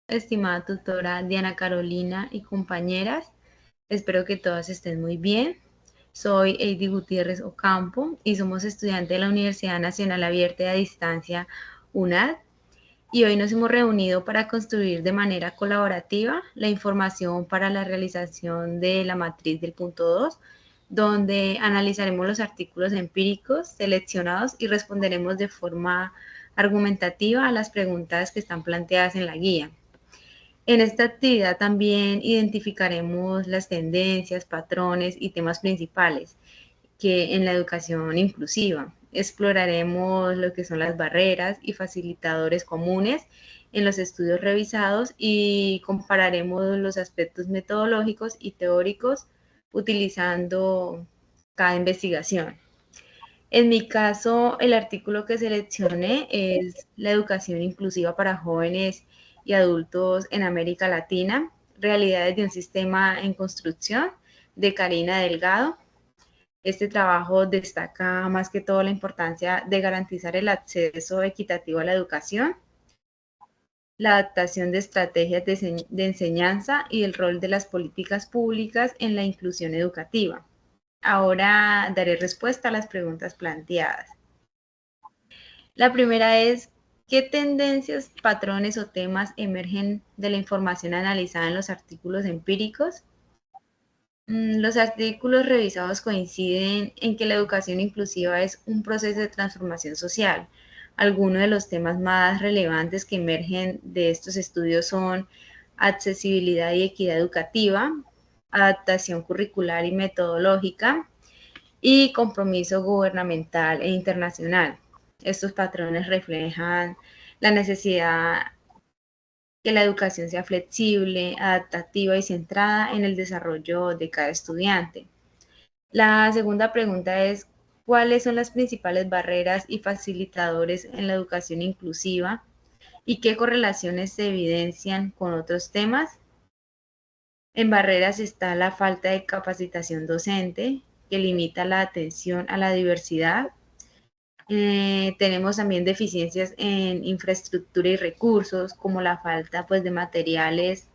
estimada tutora Diana Carolina y compañeras. Espero que todas estén muy bien. Soy Eidy Gutiérrez Ocampo y somos estudiantes de la Universidad Nacional Abierta y a Distancia, UNAD. Y hoy nos hemos reunido para construir de manera colaborativa la información para la realización de la matriz del punto 2, donde analizaremos los artículos empíricos seleccionados y responderemos de forma argumentativa a las preguntas que están planteadas en la guía. En esta actividad también identificaremos las tendencias, patrones y temas principales que en la educación inclusiva. Exploraremos lo que son las barreras y facilitadores comunes en los estudios revisados y compararemos los aspectos metodológicos y teóricos utilizando cada investigación. En mi caso, el artículo que seleccioné es La educación inclusiva para jóvenes y adultos en América Latina, realidades de un sistema en construcción, de Karina Delgado. Este trabajo destaca más que todo la importancia de garantizar el acceso equitativo a la educación, la adaptación de estrategias de enseñanza y el rol de las políticas públicas en la inclusión educativa. Ahora daré respuesta a las preguntas planteadas. La primera es, ¿qué tendencias, patrones o temas emergen de la información analizada en los artículos empíricos? Los artículos revisados coinciden en que la educación inclusiva es un proceso de transformación social. Algunos de los temas más relevantes que emergen de estos estudios son accesibilidad y equidad educativa, adaptación curricular y metodológica, y compromiso gubernamental e internacional. Estos patrones reflejan la necesidad que la educación sea flexible, adaptativa y centrada en el desarrollo de cada estudiante. La segunda pregunta es, ¿cuáles son las principales barreras y facilitadores en la educación inclusiva y qué correlaciones se evidencian con otros temas? En barreras está la falta de capacitación docente, que limita la atención a la diversidad. Tenemos también deficiencias en infraestructura y recursos, como la falta pues, de materiales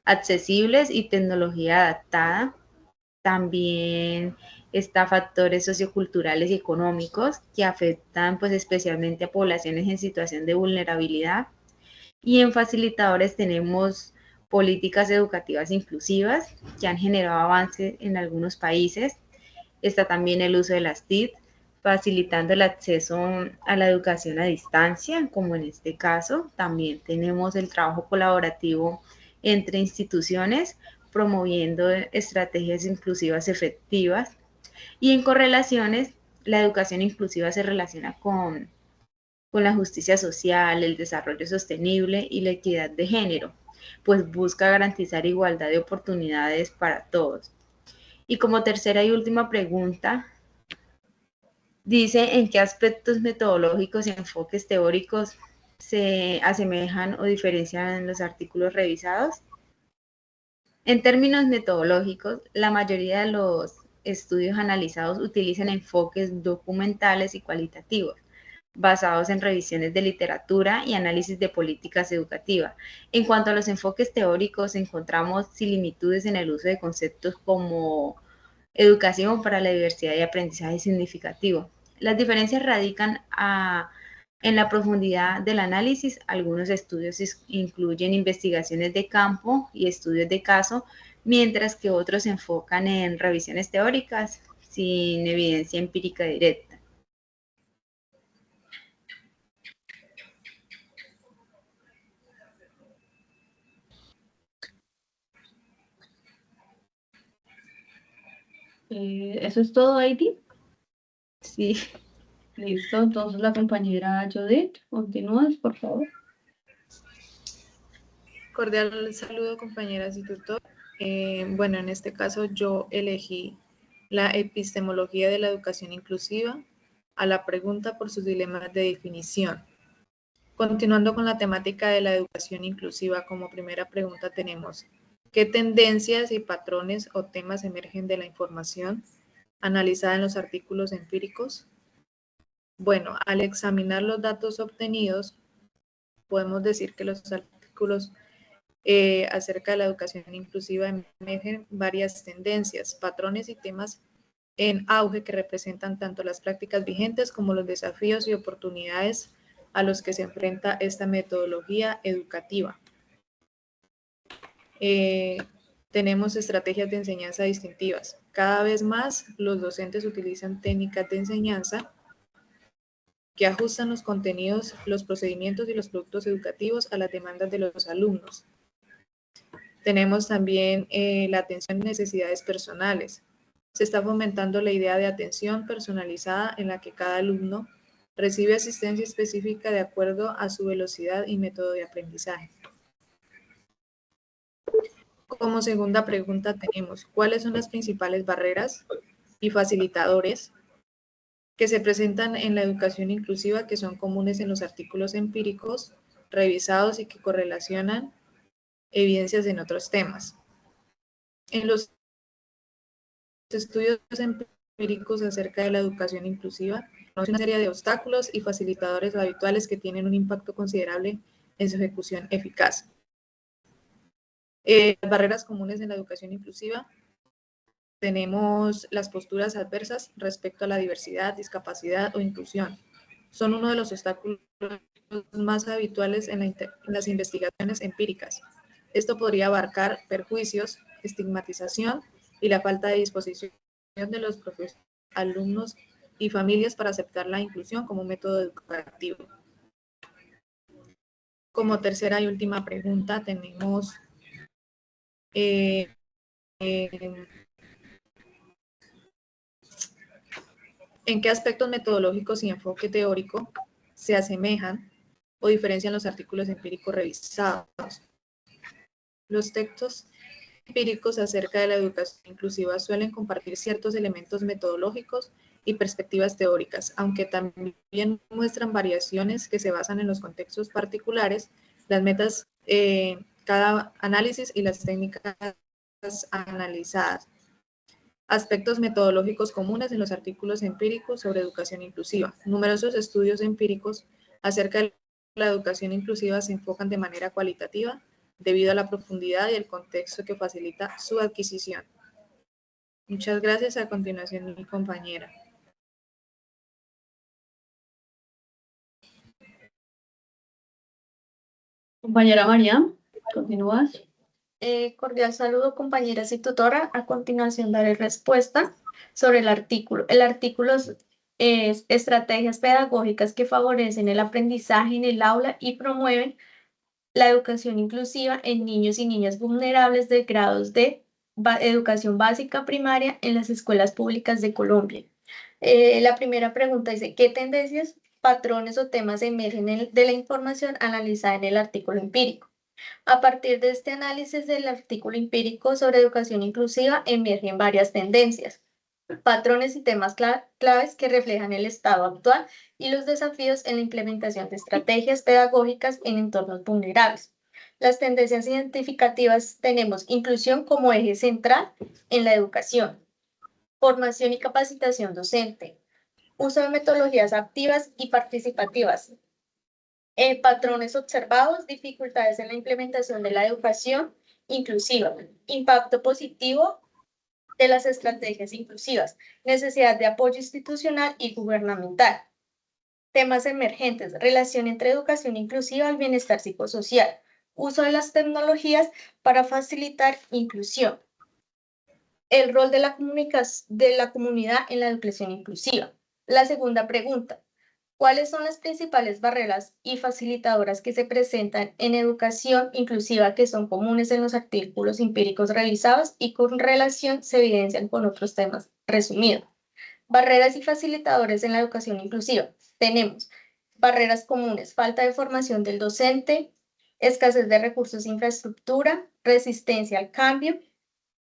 accesibles y tecnología adaptada. También está factores socioculturales y económicos que afectan pues, especialmente a poblaciones en situación de vulnerabilidad. Y en facilitadores tenemos políticas educativas inclusivas que han generado avances en algunos países. Está también el uso de las TIC, facilitando el acceso a la educación a distancia, como en este caso. También tenemos el trabajo colaborativo entre instituciones, promoviendo estrategias inclusivas efectivas. Y en correlaciones, la educación inclusiva se relaciona con la justicia social, el desarrollo sostenible y la equidad de género, pues busca garantizar igualdad de oportunidades para todos. Y como tercera y última pregunta, dice en qué aspectos metodológicos y enfoques teóricos se asemejan o diferencian en los artículos revisados. En términos metodológicos, la mayoría de los estudios analizados utilizan enfoques documentales y cualitativos, basados en revisiones de literatura y análisis de políticas educativas. En cuanto a los enfoques teóricos, encontramos similitudes en el uso de conceptos como educación para la diversidad y aprendizaje significativo. Las diferencias radican en la profundidad del análisis. Algunos estudios incluyen investigaciones de campo y estudios de caso, mientras que otros se enfocan en revisiones teóricas sin evidencia empírica directa. ¿Eso es todo, Heidi? Sí. Listo, entonces la compañera Judith, continúas, por favor. Cordial saludo, compañeras y tutor. Bueno, en este caso yo elegí la epistemología de la educación inclusiva a la pregunta por sus dilemas de definición. Continuando con la temática de la educación inclusiva, como primera pregunta tenemos, ¿qué tendencias y patrones o temas emergen de la información analizada en los artículos empíricos? Bueno, al examinar los datos obtenidos, podemos decir que los artículos acerca de la educación inclusiva emergen varias tendencias, patrones y temas en auge que representan tanto las prácticas vigentes como los desafíos y oportunidades a los que se enfrenta esta metodología educativa. Tenemos estrategias de enseñanza distintivas. Cada vez más los docentes utilizan técnicas de enseñanza que ajustan los contenidos, los procedimientos y los productos educativos a las demandas de los alumnos. Tenemos también la atención a necesidades personales. Se está fomentando la idea de atención personalizada en la que cada alumno recibe asistencia específica de acuerdo a su velocidad y método de aprendizaje. Como segunda pregunta tenemos, ¿cuáles son las principales barreras y facilitadores que se presentan en la educación inclusiva que son comunes en los artículos empíricos revisados y que correlacionan evidencias en otros temas? En los estudios empíricos acerca de la educación inclusiva, hay una serie de obstáculos y facilitadores habituales que tienen un impacto considerable en su ejecución eficaz. Las barreras comunes en la educación inclusiva, tenemos las posturas adversas respecto a la diversidad, discapacidad o inclusión. Son uno de los obstáculos más habituales en las investigaciones empíricas. Esto podría abarcar perjuicios, estigmatización y la falta de disposición de los profesores, alumnos y familias para aceptar la inclusión como método educativo. Como tercera y última pregunta tenemos ¿en qué aspectos metodológicos y enfoque teórico se asemejan o diferencian los artículos empíricos revisados? Los textos empíricos acerca de la educación inclusiva suelen compartir ciertos elementos metodológicos y perspectivas teóricas, aunque también muestran variaciones que se basan en los contextos particulares, las metas, cada análisis y las técnicas analizadas. Aspectos metodológicos comunes en los artículos empíricos sobre educación inclusiva. Numerosos estudios empíricos acerca de la educación inclusiva se enfocan de manera cualitativa debido a la profundidad y el contexto que facilita su adquisición. Muchas gracias. A continuación, mi compañera. Compañera María, continúas. Cordial saludo, compañeras y tutora. A continuación daré respuesta sobre el artículo. El artículo es estrategias pedagógicas que favorecen el aprendizaje en el aula y promueven la educación inclusiva en niños y niñas vulnerables de grados de educación básica primaria en las escuelas públicas de Colombia. La primera pregunta dice, ¿qué tendencias, patrones o temas emergen de la información analizada en el artículo empírico? A partir de este análisis del artículo empírico sobre educación inclusiva emergen varias tendencias, patrones y temas claves que reflejan el estado actual y los desafíos en la implementación de estrategias pedagógicas en entornos vulnerables. Las tendencias identificativas tenemos inclusión como eje central en la educación, formación y capacitación docente, uso de metodologías activas y participativas, patrones observados, dificultades en la implementación de la educación inclusiva, impacto positivo de las estrategias inclusivas, necesidad de apoyo institucional y gubernamental. Temas emergentes, relación entre educación inclusiva y bienestar psicosocial, uso de las tecnologías para facilitar inclusión. El rol de la comunidad en la educación inclusiva. La segunda pregunta, ¿cuáles son las principales barreras y facilitadoras que se presentan en educación inclusiva que son comunes en los artículos empíricos revisados y con relación se evidencian con otros temas? Resumido, barreras y facilitadores en la educación inclusiva. Tenemos barreras comunes, falta de formación del docente, escasez de recursos e infraestructura, resistencia al cambio,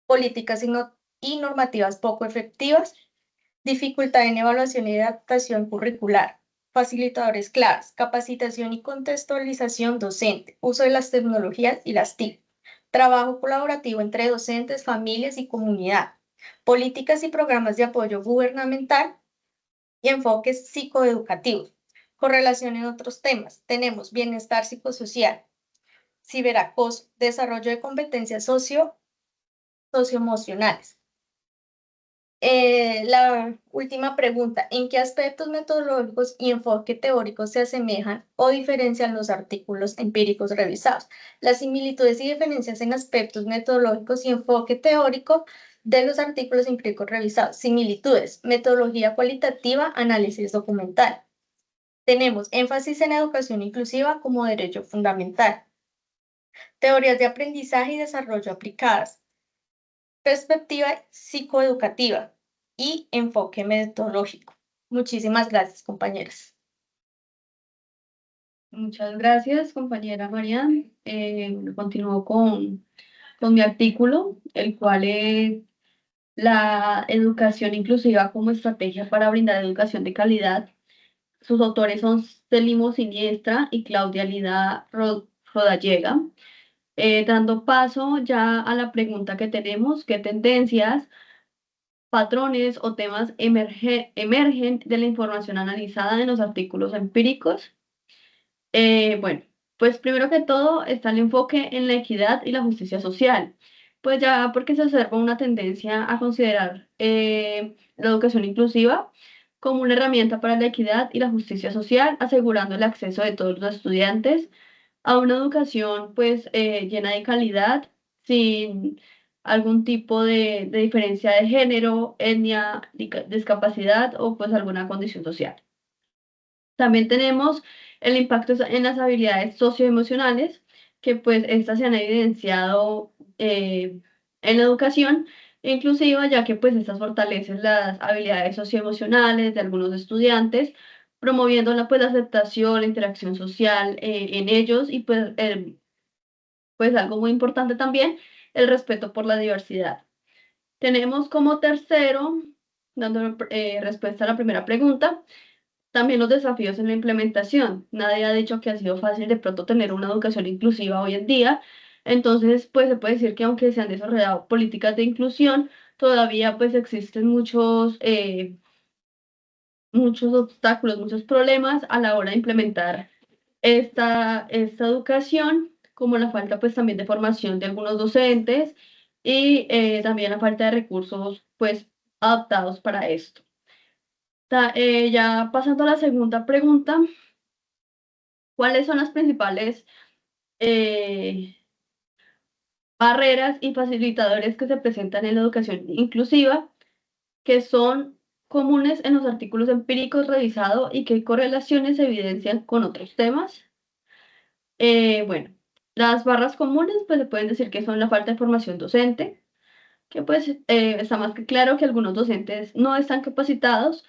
políticas y normativas poco efectivas, dificultad en evaluación y adaptación curricular. Facilitadores claves, capacitación y contextualización docente, uso de las tecnologías y las TIC, trabajo colaborativo entre docentes, familias y comunidad, políticas y programas de apoyo gubernamental y enfoques psicoeducativos. Correlación en otros temas, tenemos bienestar psicosocial, ciberacoso, desarrollo de competencias socioemocionales. La última pregunta, ¿en qué aspectos metodológicos y enfoque teórico se asemejan o diferencian los artículos empíricos revisados? Las similitudes y diferencias en aspectos metodológicos y enfoque teórico de los artículos empíricos revisados. Similitudes, metodología cualitativa, análisis documental. Tenemos énfasis en educación inclusiva como derecho fundamental. Teorías de aprendizaje y desarrollo aplicadas. Perspectiva psicoeducativa y enfoque metodológico. Muchísimas gracias, compañeras. Muchas gracias, compañera Marian. Continúo con mi artículo, el cual es la educación inclusiva como estrategia para brindar educación de calidad. Sus autores son Celimo Siniestra y Claudia Lida Rodallega. Dando paso ya a la pregunta que tenemos, ¿qué tendencias, patrones o temas emergen de la información analizada en los artículos empíricos? Bueno, pues primero que todo está el enfoque en la equidad y la justicia social. Pues ya porque se observa una tendencia a considerar la educación inclusiva como una herramienta para la equidad y la justicia social, asegurando el acceso de todos los estudiantes a una educación pues llena de calidad, sin algún tipo de diferencia de género, etnia, discapacidad o pues alguna condición social. También tenemos el impacto en las habilidades socioemocionales, que pues estas se han evidenciado en la educación inclusiva, ya que pues estas fortalecen las habilidades socioemocionales de algunos estudiantes, promoviendo la aceptación, la interacción social en ellos y pues algo muy importante también, el respeto por la diversidad. Tenemos como tercero, dando respuesta a la primera pregunta, también los desafíos en la implementación. Nadie ha dicho que ha sido fácil de pronto tener una educación inclusiva hoy en día. Entonces, pues se puede decir que aunque se han desarrollado políticas de inclusión, todavía pues existen muchos obstáculos, muchos problemas a la hora de implementar esta educación, como la falta pues también de formación de algunos docentes y también la falta de recursos pues adaptados para esto. Ya pasando a la segunda pregunta, ¿cuáles son las principales barreras y facilitadores que se presentan en la educación inclusiva, que son comunes en los artículos empíricos revisados y qué correlaciones se evidencian con otros temas? Bueno, las barras comunes pues se pueden decir que son la falta de formación docente, que pues está más que claro que algunos docentes no están capacitados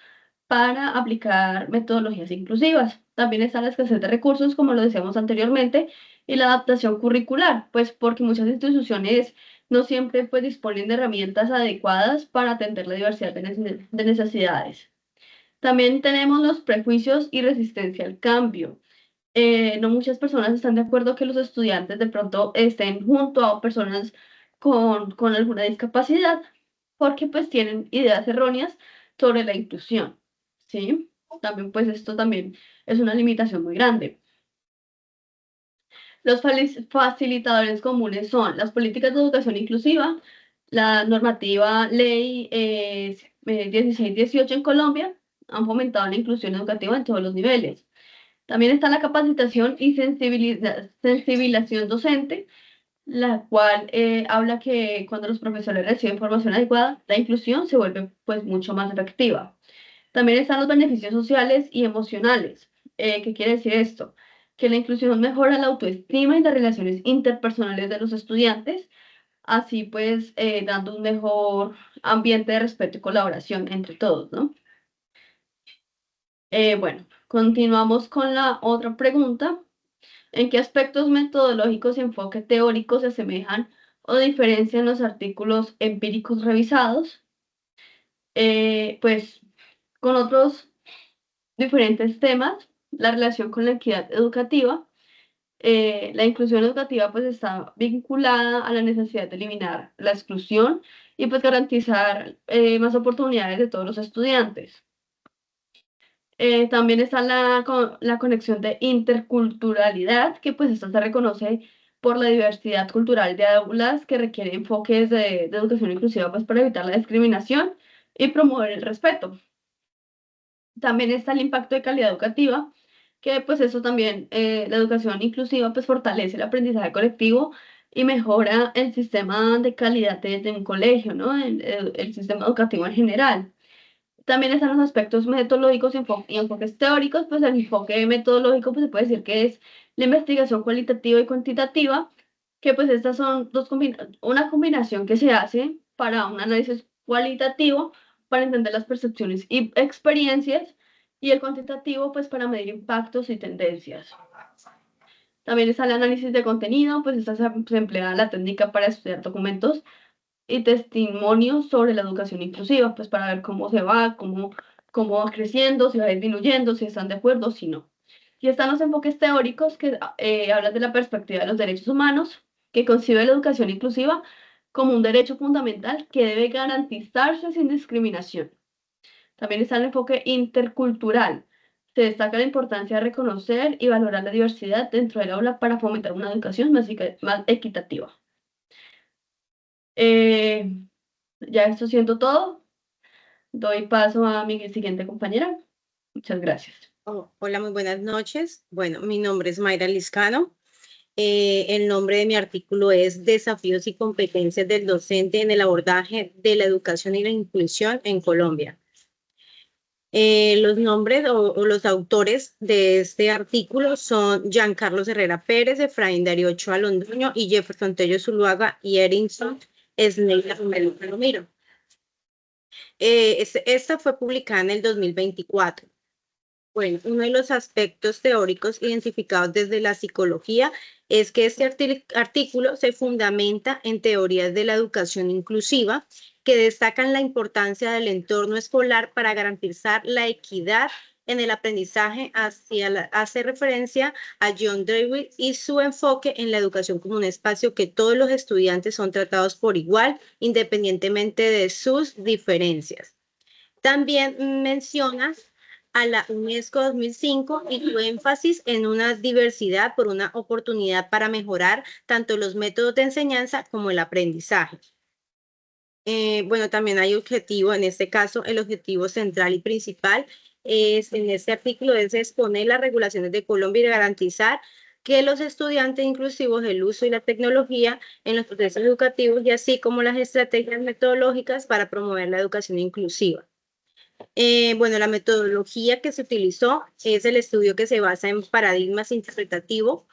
para aplicar metodologías inclusivas. También está la escasez de recursos, como lo decíamos anteriormente, y la adaptación curricular, pues porque muchas instituciones no siempre pues disponen de herramientas adecuadas para atender la diversidad de necesidades. También tenemos los prejuicios y resistencia al cambio. No muchas personas están de acuerdo que los estudiantes de pronto estén junto a personas con alguna discapacidad, porque pues tienen ideas erróneas sobre la inclusión, ¿sí? También pues esto también es una limitación muy grande. Los facilitadores comunes son las políticas de educación inclusiva, la normativa ley 1618 en Colombia, han fomentado la inclusión educativa en todos los niveles. También está la capacitación y sensibilización docente, la cual habla que cuando los profesores reciben formación adecuada, la inclusión se vuelve pues mucho más efectiva. También están los beneficios sociales y emocionales. ¿Qué quiere decir esto? Que la inclusión mejora la autoestima y las relaciones interpersonales de los estudiantes, así pues dando un mejor ambiente de respeto y colaboración entre todos, ¿no? Bueno, continuamos con la otra pregunta. ¿En qué aspectos metodológicos y enfoque teórico se asemejan o diferencian los artículos empíricos revisados? Pues con otros diferentes temas, la relación con la equidad educativa. La inclusión educativa pues está vinculada a la necesidad de eliminar la exclusión y pues garantizar más oportunidades de todos los estudiantes. También está la conexión de interculturalidad, que pues esto se reconoce por la diversidad cultural de aulas que requiere enfoques de educación inclusiva pues, para evitar la discriminación y promover el respeto. También está el impacto de calidad educativa, que pues eso también, la educación inclusiva pues fortalece el aprendizaje colectivo y mejora el sistema de calidad de un colegio, ¿no? El sistema educativo en general. También están los aspectos metodológicos y enfoques teóricos, pues el enfoque metodológico pues se puede decir que es la investigación cualitativa y cuantitativa, que pues estas son una combinación que se hace para un análisis cualitativo, para entender las percepciones y experiencias, y el cuantitativo pues para medir impactos y tendencias. También está el análisis de contenido, pues esta se emplea la técnica para estudiar documentos y testimonios sobre la educación inclusiva, pues para ver cómo se va, cómo va creciendo, si va disminuyendo, si están de acuerdo, si no. Y están los enfoques teóricos que hablan de la perspectiva de los derechos humanos, que concibe la educación inclusiva como un derecho fundamental que debe garantizarse sin discriminación. También está el enfoque intercultural. Se destaca la importancia de reconocer y valorar la diversidad dentro del aula para fomentar una educación más equitativa. Ya esto siendo todo, doy paso a mi siguiente compañera. Muchas gracias. Hola, muy buenas noches. Bueno, mi nombre es Mayra Liscano. El nombre de mi artículo es Desafíos y competencias del docente en el abordaje de la educación y la inclusión en Colombia. Los nombres o los autores de este artículo son Giancarlos Herrera Pérez, Efraín Darío Ochoa Londoño y Jefferson Tello Zuluaga y Erinson Esneila Romero. Esta fue publicada en el 2024. Bueno, uno de los aspectos teóricos identificados desde la psicología es que este artículo se fundamenta en teorías de la educación inclusiva que destacan la importancia del entorno escolar para garantizar la equidad en el aprendizaje. Hace referencia a John Dewey y su enfoque en la educación como un espacio que todos los estudiantes son tratados por igual, independientemente de sus diferencias. También menciona a la UNESCO 2005 y su énfasis en una diversidad por una oportunidad para mejorar tanto los métodos de enseñanza como el aprendizaje. Bueno, también hay objetivo, en este caso, el objetivo central y principal en este artículo es exponer las regulaciones de Colombia y garantizar que los estudiantes inclusivos el uso y la tecnología en los procesos educativos y así como las estrategias metodológicas para promover la educación inclusiva. Bueno, la metodología que se utilizó es el estudio que se basa en paradigmas interpretativos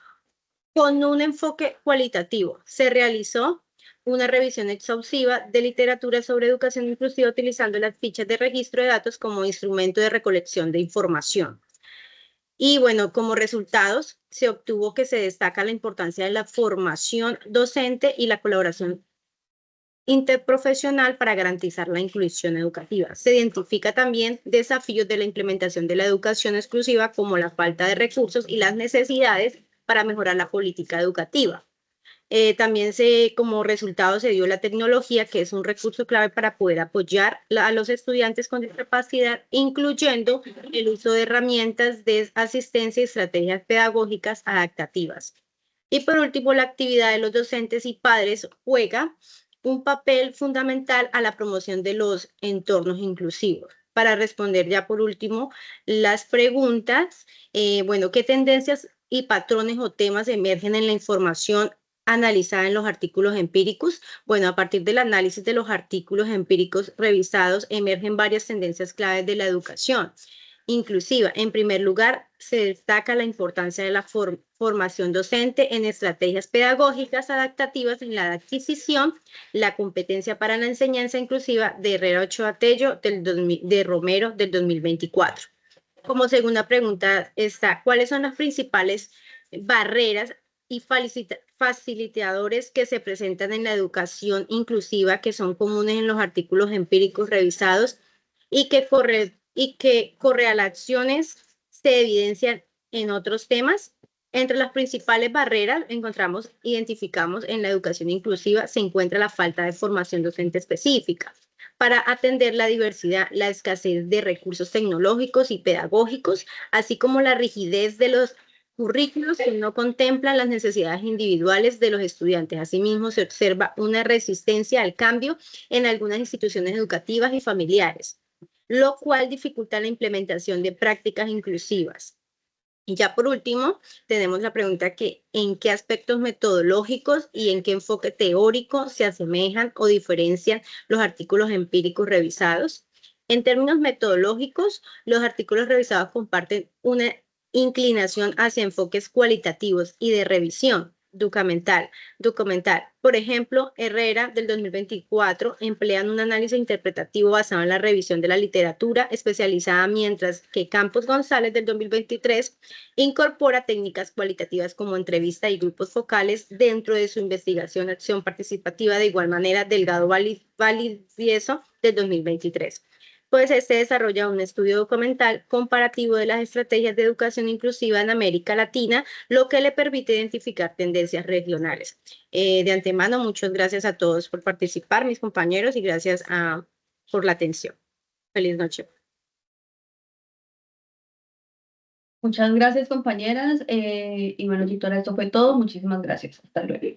con un enfoque cualitativo. Se realizó una revisión exhaustiva de literatura sobre educación inclusiva utilizando las fichas de registro de datos como instrumento de recolección de información. Y bueno, como resultados, se obtuvo que se destaca la importancia de la formación docente y la colaboración interprofesional para garantizar la inclusión educativa. Se identifica también desafíos de la implementación de la educación exclusiva como la falta de recursos y las necesidades para mejorar la política educativa. También como resultado se dio la tecnología, que es un recurso clave para poder apoyar a los estudiantes con discapacidad, incluyendo el uso de herramientas de asistencia y estrategias pedagógicas adaptativas. Y por último, la actividad de los docentes y padres juega un papel fundamental a la promoción de los entornos inclusivos. Para responder ya por último las preguntas, bueno, ¿qué tendencias y patrones o temas emergen en la información analizada en los artículos empíricos? Bueno, a partir del análisis de los artículos empíricos revisados, emergen varias tendencias claves de la educación inclusiva. En primer lugar, se destaca la importancia de la formación docente en estrategias pedagógicas adaptativas en la adquisición, la competencia para la enseñanza inclusiva de Herrera Ochoa Tello de Romero del 2024. Como segunda pregunta está, ¿cuáles son las principales barreras y facilitadores que se presentan en la educación inclusiva que son comunes en los artículos empíricos revisados y que correlaciones se evidencian en otros temas? Entre las principales barreras identificamos en la educación inclusiva se encuentra la falta de formación docente específica para atender la diversidad, la escasez de recursos tecnológicos y pedagógicos, así como la rigidez de los currículos que no contemplan las necesidades individuales de los estudiantes. Asimismo, se observa una resistencia al cambio en algunas instituciones educativas y familiares, lo cual dificulta la implementación de prácticas inclusivas. Y ya por último, tenemos la pregunta que ¿en qué aspectos metodológicos y en qué enfoque teórico se asemejan o diferencian los artículos empíricos revisados? En términos metodológicos, los artículos revisados comparten una inclinación hacia enfoques cualitativos y de revisión documental. Por ejemplo, Herrera del 2024 emplean un análisis interpretativo basado en la revisión de la literatura especializada, mientras que Campos González del 2023 incorpora técnicas cualitativas como entrevista y grupos focales dentro de su investigación acción participativa. De igual manera, Delgado Valdivieso del 2023. Pues se desarrolla un estudio documental comparativo de las estrategias de educación inclusiva en América Latina, lo que le permite identificar tendencias regionales. De antemano, muchas gracias a todos por participar, mis compañeros, y gracias por la atención. Feliz noche. Muchas gracias, compañeras. Y bueno, tutora, esto fue todo. Muchísimas gracias. Hasta luego.